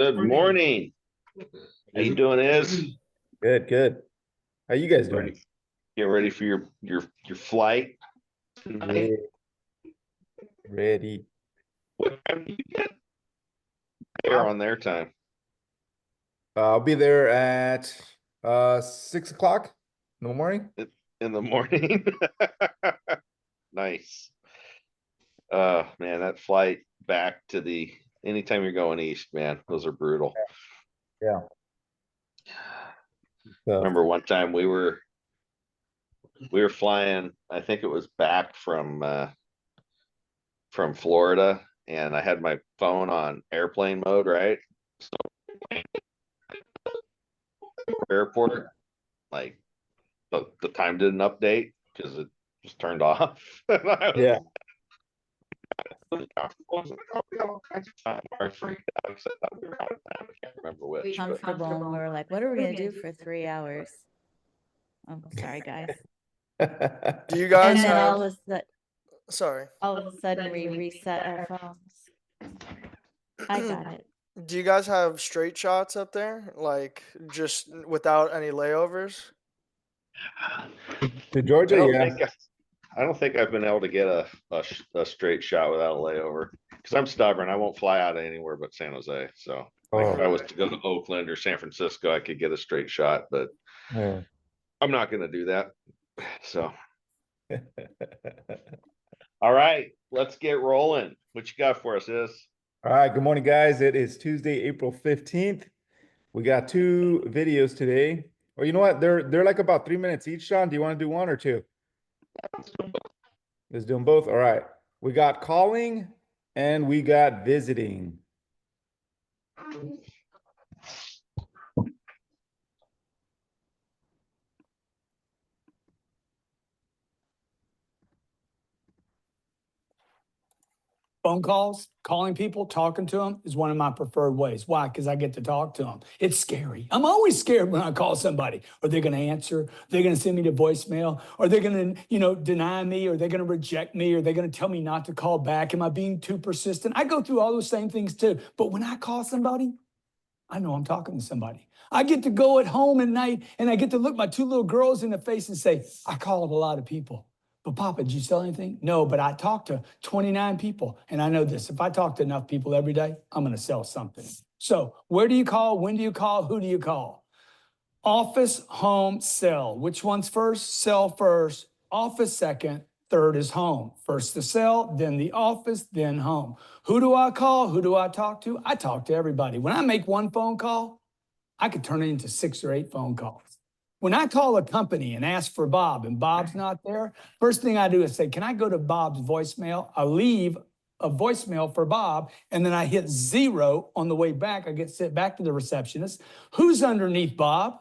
Good morning. How you doing, Is? Good, good. How you guys doing? Get ready for your flight tonight. Ready. What time do you get there on their time? I'll be there at 6 o'clock in the morning. In the morning. Nice. Man, that flight back to anytime you're going east, man, those are brutal. Yeah. Remember one time we were flying, I think it was back from Florida, and I had my phone on airplane mode, right? So airport, like the time didn't update because it just turned off. Yeah. I freaked out. I can't remember which. Comfortable, and we were like, what are we gonna do for 3 hours? Oh, sorry, guys. Do you guys And then have? all of a sudden, Sorry. all of a sudden we reset our phones. I got it. Do you guys have straight shots up there, like just without any layovers? To Georgia, yeah. I don't think I've been able to get a straight shot without a layover because I'm stubborn. I won't fly out of anywhere but San Jose. So if I was to go to Oakland or San Francisco, I could get a straight shot, but Yeah. I'm not going to do that. So, all right, let's get rolling. What you got for us, Is? All right, good morning, guys. It is Tuesday, April 15th. We got 2 videos today. Or you know what? They're like about 3 minutes each, Sean. Do you want to do one or two? Let's do them both. All right. We got calling and we got visiting. Phone calls, calling people, talking to them is one of my preferred ways. Why? Because I get to talk to them. It's scary. I'm always scared when I call somebody. Are they going to answer? Are they going to send me to voicemail? Are they going to, deny me? Are they going to reject me? Are they going to tell me not to call back? Am I being too persistent? I go through all those same things too. But when I call somebody, I know I'm talking to somebody. I get to go at home at night and I get to look my 2 little girls in the face and say, I called a lot of people. But Papa, did you sell anything? No, but I talked to 29 people. And I know this, if I talk to enough people every day, I'm going to sell something. So where do you call? When do you call? Who do you call? Office, home, cell. Which one's first? Cell first, office second, third is home. First the cell, then the office, then home. Who do I call? Who do I talk to? I talk to everybody. When I make one phone call, I could turn it into 6 or 8 phone calls. When I call a company and ask for Bob and Bob's not there, first thing I do is say, can I go to Bob's voicemail? I leave a voicemail for Bob, and then I hit 0 on the way back. I get sent back to the receptionist. Who's underneath Bob?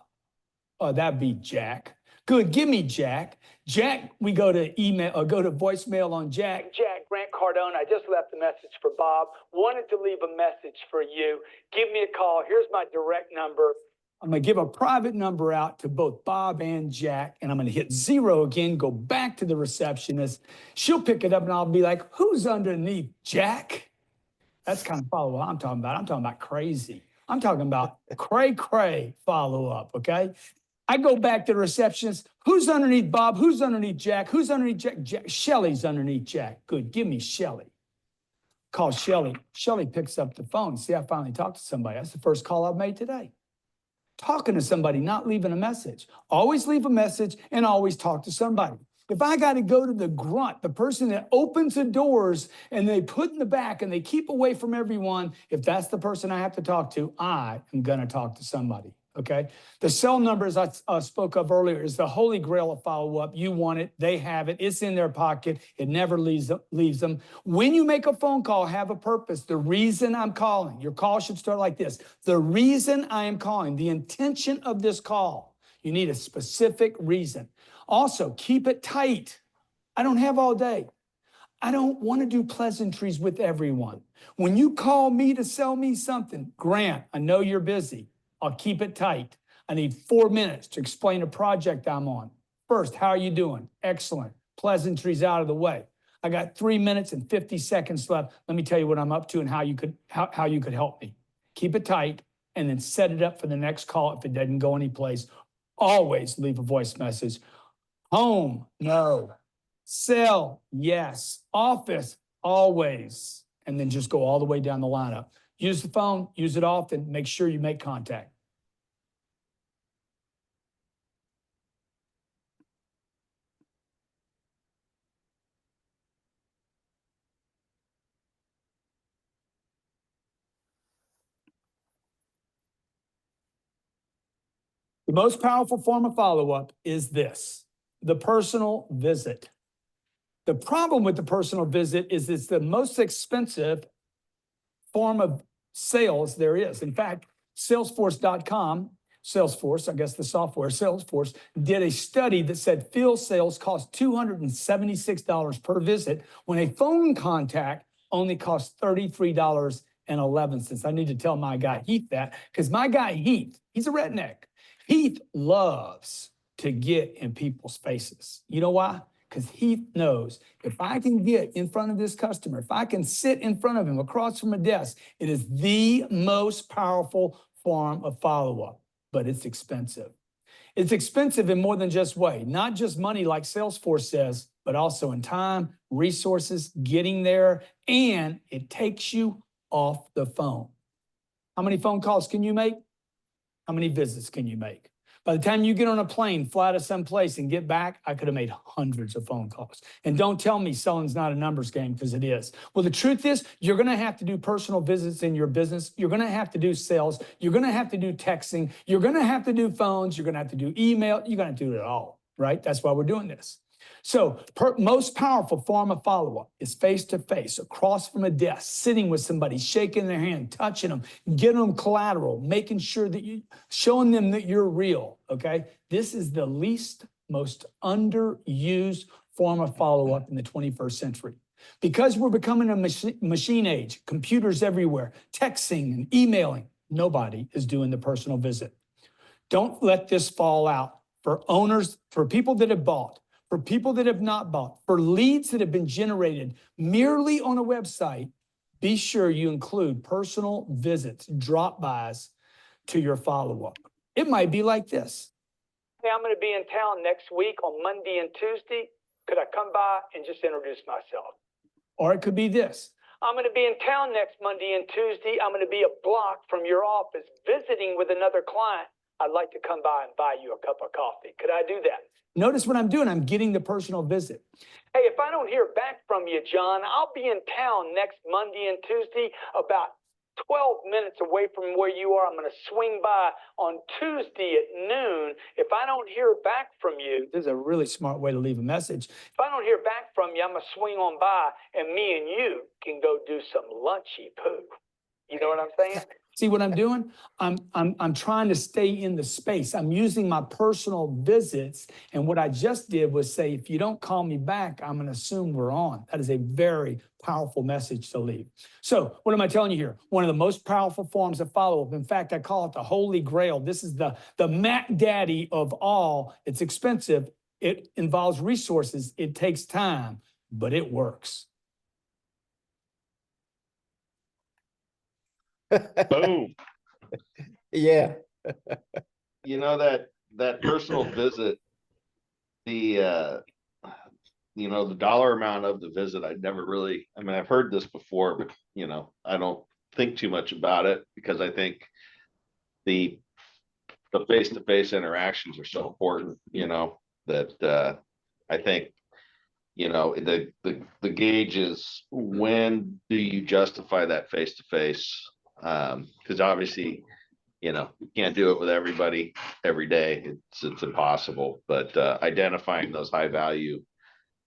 Oh, that'd be Jack. Good, give me Jack. Jack, we go to email or go to voicemail on Jack. Jack, Grant Cardone, I just left a message for Bob. Wanted to leave a message for you. Give me a call. Here's my direct number. I'm going to give a private number out to both Bob and Jack, and I'm going to hit 0 again, go back to the receptionist. She'll pick it up, and I'll be like, who's underneath Jack? That's kind of follow-up I'm talking about. I'm talking about crazy. I'm talking about cray-cray follow-up, okay? I go back to the receptionist. Who's underneath Bob? Who's underneath Jack? Who's underneath Jack? Shelly's underneath Jack. Good, give me Shelly. Call Shelly. Shelly picks up the phone. See, I finally talked to somebody. That's the first call I've made today. Talking to somebody, not leaving a message. Always leave a message and always talk to somebody. If I got to go to the grunt, the person that opens the doors and they put in the back and they keep away from everyone, if that's the person I have to talk to, I am going to talk to somebody. Okay. The cell numbers I spoke of earlier is the holy grail of follow-up. You want it. They have it. It's in their pocket. It never leaves them. When you make a phone call, have a purpose. The reason I'm calling, your call should start like this. The reason I am calling, the intention of this call, you need a specific reason. Also, keep it tight. I don't have all day. I don't want to do pleasantries with everyone. When you call me to sell me something, Grant, I know you're busy. I'll keep it tight. I need 4 minutes to explain a project I'm on. First, how are you doing? Excellent. Pleasantries out of the way. I got 3 minutes and 50 seconds left. Let me tell you what I'm up to and how you could help me. keep it tight, and then set it up for the next call if it doesn't go anyplace. Always leave a voice message. Home, no. Cell, yes. Office, always. And then just go all the way down the lineup. Use the phone, use it often, make sure you make contact. The most powerful form of follow-up is this, the personal visit. The problem with the personal visit is it's the most expensive form of sales there is. In fact, Salesforce.com, Salesforce, I guess the software, Salesforce, did a study that said field sales cost $276 per visit when a phone contact only costs $33.11. I need to tell my guy Heath that, because my guy Heath, he's a redneck. Heath loves to get in people's faces. You know why? Because Heath knows if I can get in front of this customer, if I can sit in front of him across from a desk, it is the most powerful form of follow-up, but it's expensive. It's expensive in more than just way, not just money like Salesforce says, but also in time, resources, getting there, and it takes you off the phone. How many phone calls can you make? How many visits can you make? By the time you get on a plane, fly to some place and get back, I could have made hundreds of phone calls. And don't tell me selling's not a numbers game, because it is. Well, the truth is, you're going to have to do personal visits in your business. You're going to have to do sales. You're going to have to do texting. You're going to have to do phones. You're going to have to do email. You're going to do it all, right? That's why we're doing this. So most powerful form of follow-up is face-to-face, across from a desk, sitting with somebody, shaking their hand, touching them, getting them collateral, making sure that showing them that you're real, okay? This is the most underused form of follow-up in the 21st century. Because we're becoming a machine age, computers everywhere, texting and emailing, nobody is doing the personal visit. Don't let this fall out for owners, for people that have bought, for people that have not bought, for leads that have been generated merely on a website. Be sure you include personal visits, drop-bys to your follow-up. It might be like this. Hey, I'm going to be in town next week on Monday and Tuesday. Could I come by and just introduce myself? Or it could be this. I'm going to be in town next Monday and Tuesday. I'm going to be a block from your office visiting with another client. I'd like to come by and buy you a cup of coffee. Could I do that? Notice what I'm doing. I'm getting the personal visit. Hey, if I don't hear back from you, John, I'll be in town next Monday and Tuesday, about 12 minutes away from where you are. I'm going to swing by on Tuesday at noon. If I don't hear back from you, this is a really smart way to leave a message. If I don't hear back from you, I'm going to swing on by and me and you can go do some lunchy poo. You know what I'm saying? See what I'm doing? I'm trying to stay in the space. I'm using my personal visits. And what I just did was say, if you don't call me back, I'm going to assume we're on. That is a very powerful message to leave. So what am I telling you here? One of the most powerful forms of follow-up. In fact, I call it the Holy Grail. This is the Mac Daddy of all. It's expensive. It involves resources. It takes time, but it works. Boom. Yeah. You know, that personal visit, the the dollar amount of the visit, I've heard this before, but I don't think too much about it, because I think the face-to-face interactions are so important, that I think the gauge is, when do you justify that face-to-face? Because obviously, you can't do it with everybody every day. It's impossible. But identifying those high value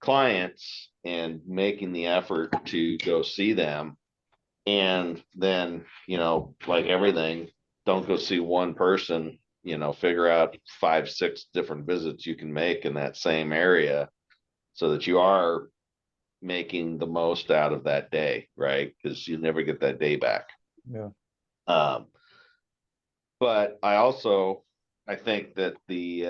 clients and making the effort to go see them, and then like everything, don't go see one person. Figure out 5-6 different visits you can make in that same area, so that you are making the most out of that day, right? Because you never get that day back. Yeah. But I think that the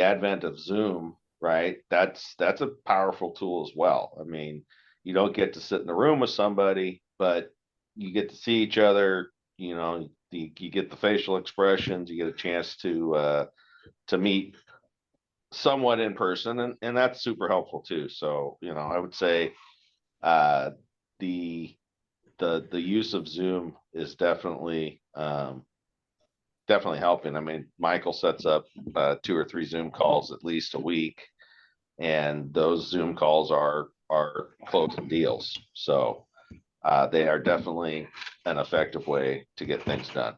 advent of Zoom, right? That's a powerful tool as well. I mean, you don't get to sit in the room with somebody, but you get to see each other, you know, you get the facial expressions, you get a chance to meet somewhat in person, and that's super helpful too. So, you know, I would say uh the the use of Zoom is definitely helping. I mean, Michael sets up 2 or 3 Zoom calls at least a week, and those Zoom calls are closing deals. So they are definitely an effective way to get things done.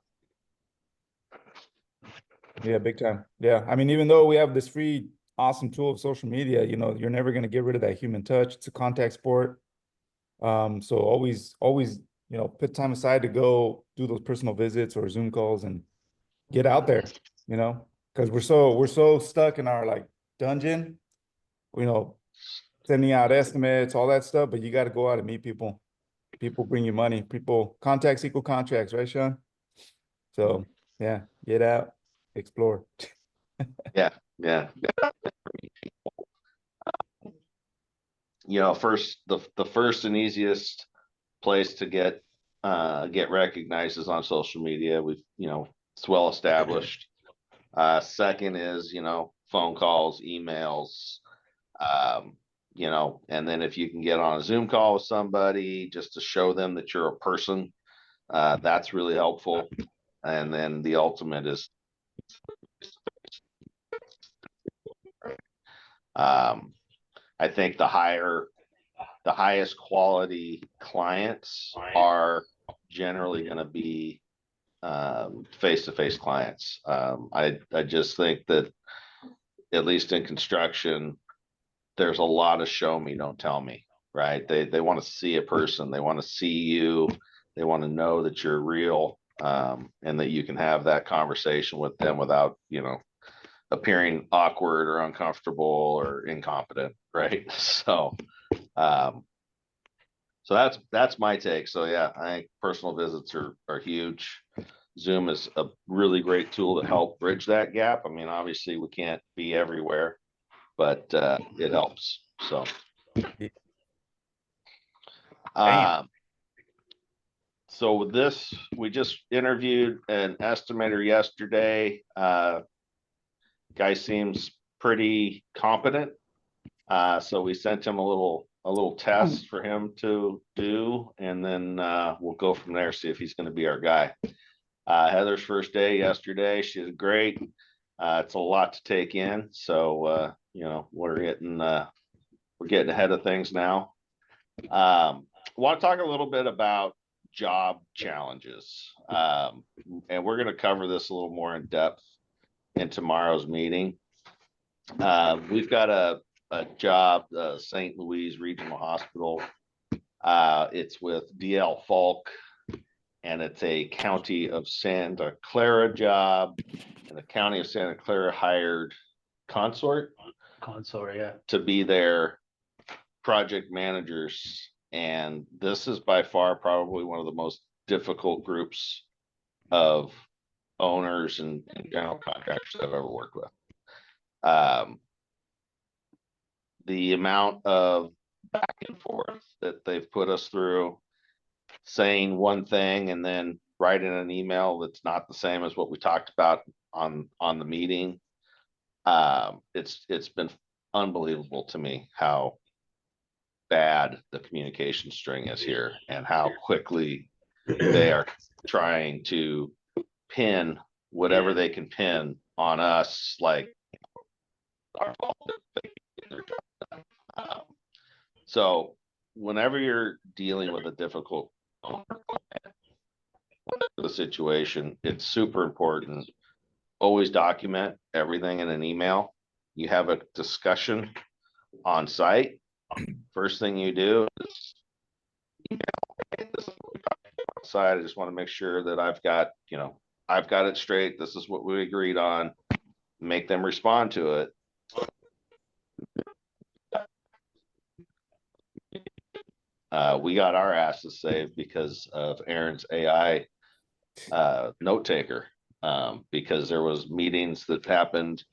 Yeah, big time. Yeah. I mean, even though we have this free, awesome tool of social media, you know, you're never going to get rid of that human touch. It's a contact sport. So always, you know, put time aside to go do those personal visits or Zoom calls and get out there, you know, because we're so stuck in our like dungeon, you know, sending out estimates, all that stuff, but you got to go out and meet people. People bring you money. People contacts equal contracts, right, Sean? So yeah, get out, explore. Yeah, yeah. You know, the first and easiest place to get recognized is on social media. We've, you know, it's well established. Second is, you know, phone calls, emails, you know, and then if you can get on a Zoom call with somebody just to show them that you're a person, that's really helpful. And then the ultimate is, I think the highest quality clients are generally going to be face-to-face clients. I just think that, at least in construction, there's a lot of show me, don't tell me, right? They want to see a person, they want to see you, they want to know that you're real, and that you can have that conversation with them without, you know, appearing awkward or uncomfortable or incompetent, right? Um, so that's my take. So yeah, I think personal visits are huge. Zoom is a really great tool to help bridge that gap. I mean, obviously we can't be everywhere, but it helps. So Bam. so with this, we just interviewed an estimator yesterday. Guy seems pretty competent. So we sent him a little test for him to do, and then we'll go from there, see if he's going to be our guy. Heather's first day yesterday. She did great. It's a lot to take in, so you know, we're getting ahead of things now. Want to talk a little bit about job challenges, and we're going to cover this a little more in depth in tomorrow's meeting. We've got a job, St. Louis Regional Hospital. It's with DL Falk, and it's a County of Santa Clara job. And the County of Santa Clara hired Consort yeah. to be their project managers. And this is by far probably one of the most difficult groups of owners and general contractors I've ever worked with. The amount of back and forth that they've put us through, saying one thing and then writing an email that's not the same as what we talked about on the meeting. It's been unbelievable to me how bad the communication string is here, and how quickly they are trying to pin whatever they can pin on us, like our fault. So whenever you're dealing with a difficult the situation, it's super important. Always document everything in an email. You have a discussion on site. First thing you do is email. This is what we talked about on site. I just want to make sure that I've got it straight. This is what we agreed on. Make them respond to it. We got our asses saved because of Aaron's AI note taker, because there was meetings that happened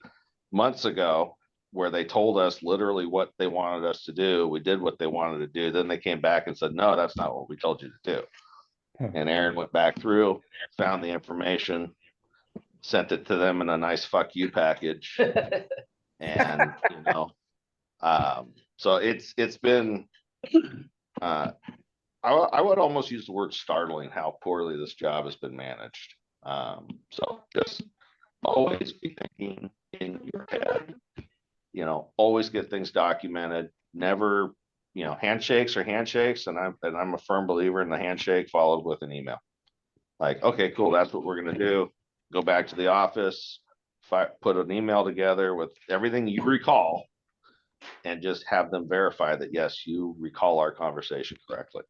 months ago where they told us literally what they wanted us to do. We did what they wanted to do. Then they came back and said, no, that's not what we told you to do. And Aaron went back through, found the information, sent it to them in a nice fuck you package. And, so it's been, I would almost use the word startling how poorly this job has been managed. So just always be thinking in your head, always get things documented, never, handshakes are handshakes. And I'm a firm believer in the handshake followed with an email. Like, okay, cool. That's what we're going to do. Go back to the office, put an email together with everything you recall and just have them verify that, yes, you recall our conversation correctly.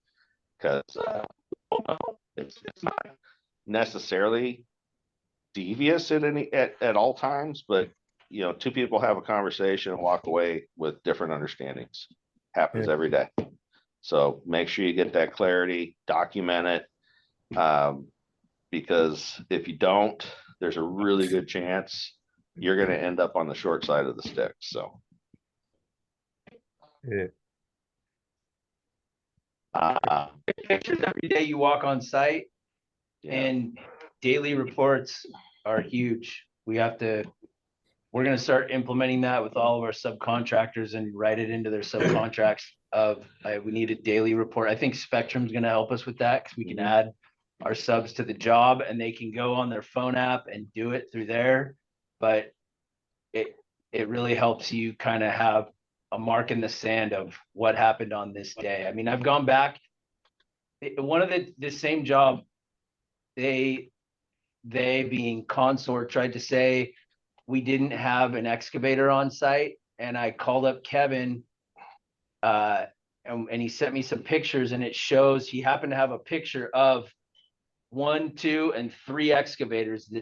Because it's not necessarily devious at all times, but two people have a conversation and walk away with different understandings. Happens every day. So make sure you get that clarity, document it, because if you don't, there's a really good chance you're going to end up on the short side of the stick. So Pictures every day you walk on site, and daily reports are huge. We're going to start implementing that with all of our subcontractors and write it into their subcontracts we need a daily report. I think Spectrum's going to help us with that because we can add our subs to the job and they can go on their phone app and do it through there. But it really helps you kind of have a mark in the sand of what happened on this day. I mean, I've gone back, one of the same job, they being Consort tried to say we didn't have an excavator on site. And I called up Kevin and he sent me some pictures, and it shows he happened to have a picture of 1, 2, and 3 excavators.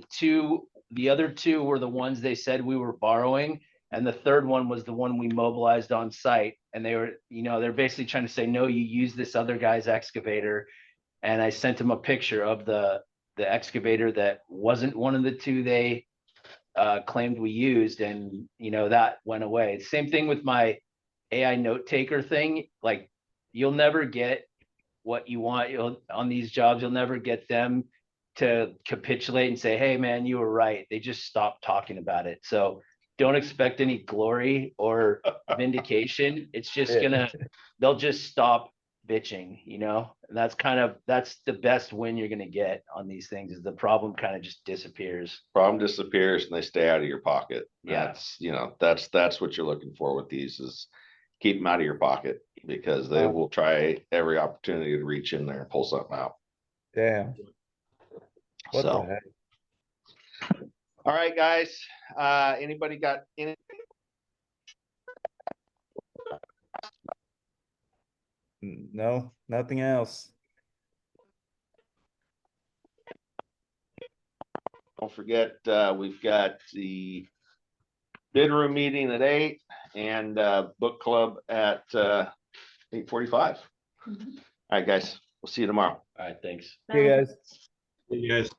The other 2 were the ones they said we were borrowing. And the third one was the one we mobilized on site. And they were, they're basically trying to say, no, you use this other guy's excavator. And I sent him a picture of the excavator that wasn't one of the 2 they claimed we used. And, that went away. Same thing with my AI note taker thing. Like, you'll never get what you want on these jobs. You'll never get them to capitulate and say, hey man, you were right. They just stopped talking about it. So don't expect any glory or vindication. It's just they'll just stop bitching, and that's the best win you're going to get on these things, is the problem kind of just disappears. Problem disappears and they stay out of your pocket. Yeah. That's what you're looking for with these, is keep them out of your pocket, because they will try every opportunity to reach in there and pull something out. Damn. What the So, heck? all right, guys. Anybody got anything? No, nothing else. Don't forget, we've got the bid room meeting at 8 and book club at 8:45. All right, guys. We'll see you tomorrow. All right, thanks. Hey guys. You guys.